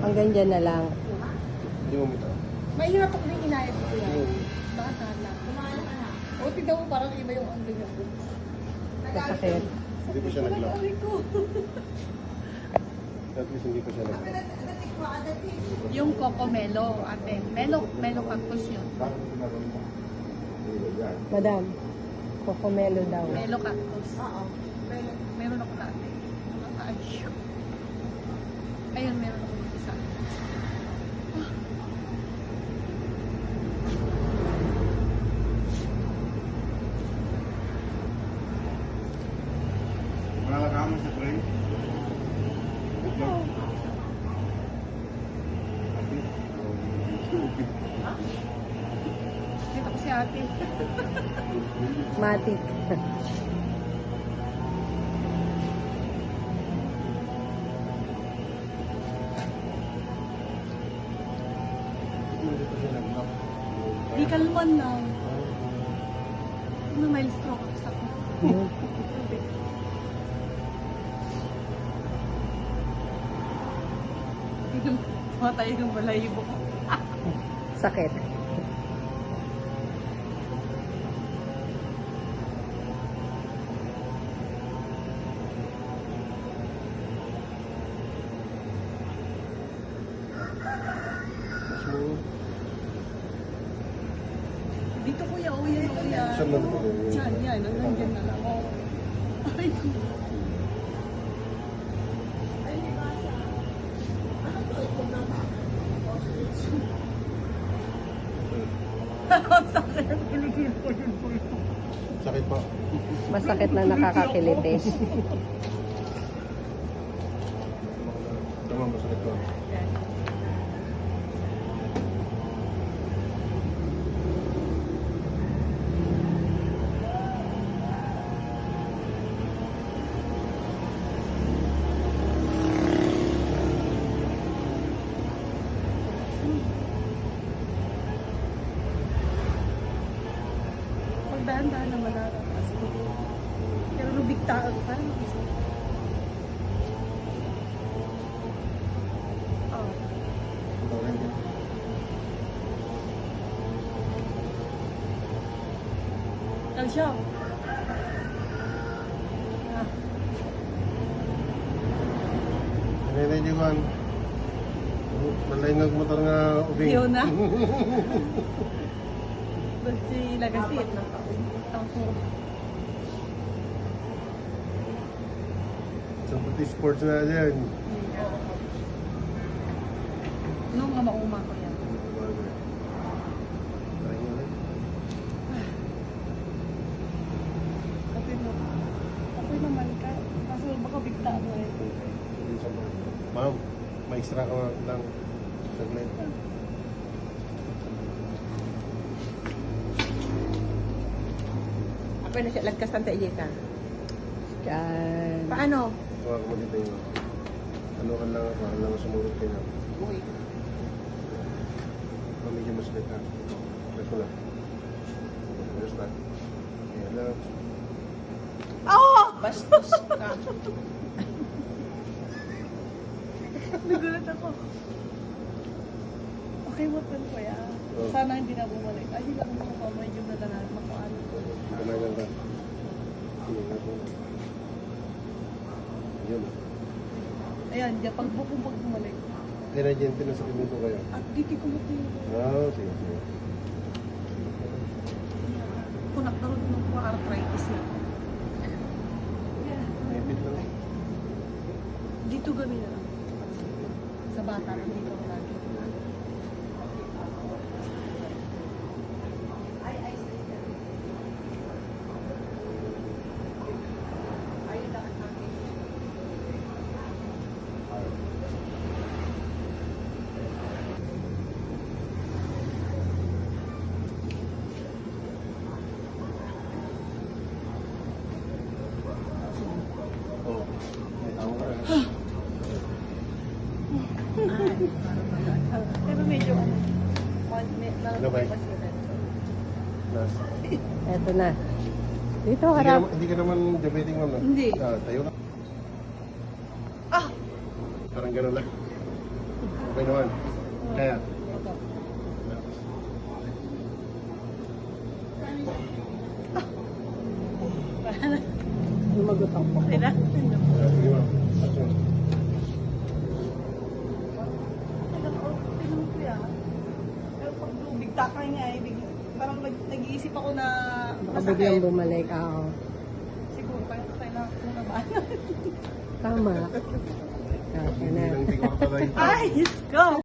Hanggang dyan na lang. Hindi mo mita. Mahirap ako din inayat ko yan. Bakit na? O, tignan mo parang iba yung ang ganyan ko. Masakit. Hindi pa siya nag-lock. Aray ko. At least hindi pa siya nag-lock. Yung Cocomelo, ate. Melo cactus yun. Madam, Cocomelo daw. Melo cactus. Oo. Meron ako dati. Nakaka-ayun. Ayun, meron ako isa. Wala ka mo sa train? Dito ko si ate. Matik. Hindi pa siya nag-lock. Di kalman lang. Ano, may stroke ako sa ko. Matay yung balayibo ko. Sakit. Mas mo. Dito kuya, o yan, o yan. Saan man po? Diyan, yan. Hanggang dyan na lang. Oh. Ay, sakit. Kilikil ko yun po ito. Sakit pa. Masakit na nakakakilitis. Tama, masakit pa. Magdahan-dahan na malalakas ko. Pero nubigtaan, parang mag-isa. Oh. Calcium. Ah. Nanay niyo man. Malay nagmotor nga ubing. Yun na. Ba't si Lagasit? Ako. Sa pati sports na dyan. Nung nga mauma ko yan. Okay naman ka. Kaso baka bigta mo eh. Ma'am, may extra ka lang. Saglit. Apa na siya lagkas ng tayo ka? Diyan. Paano? Huwag mo dito yung ano ka lang ako, lang sumurot kayo. Uy. Medyo mas late ha. Press mo lang. Press na. Ayan lang. Oh! Bastos ka. Nagulat ako. Okay, watan ko yan. Oh. Sana hindi na bumalik. Ay, hindi na bumalik. Medyo na lang makuhaan. Kanagan ka. Sige nga po. Yun. Ayan, diyan, pag bumalik. Kaya na dyan, pinasakit nito kayo. At dito ko matin. Ah, sige, sige. Kunak na rin ng arthritis na. Mayipit lang. Dito gawin na lang. Sa bata na dito ko lagi. Oo. May tao ka. Pero medyo ano. Ano ba? Last. Eto na. Dito, Hindi ka harap. naman- Hindi ka naman diabetic, ma'am. No? Hindi. Ah, tayo na. Ah! Parang gano'n lang. Okay Okay naman. Kaya. Lumagot ako. Okay na? Sige ma'am. Action. Tingnan ko yan. Pero pag bigtakay niya eh, parang nag-iisip ako na Baka biglang bumalik. Oo. Siguro kailangan ko na ba? Tama. Okay na. Hindi lang hindi ko Ay, let's go!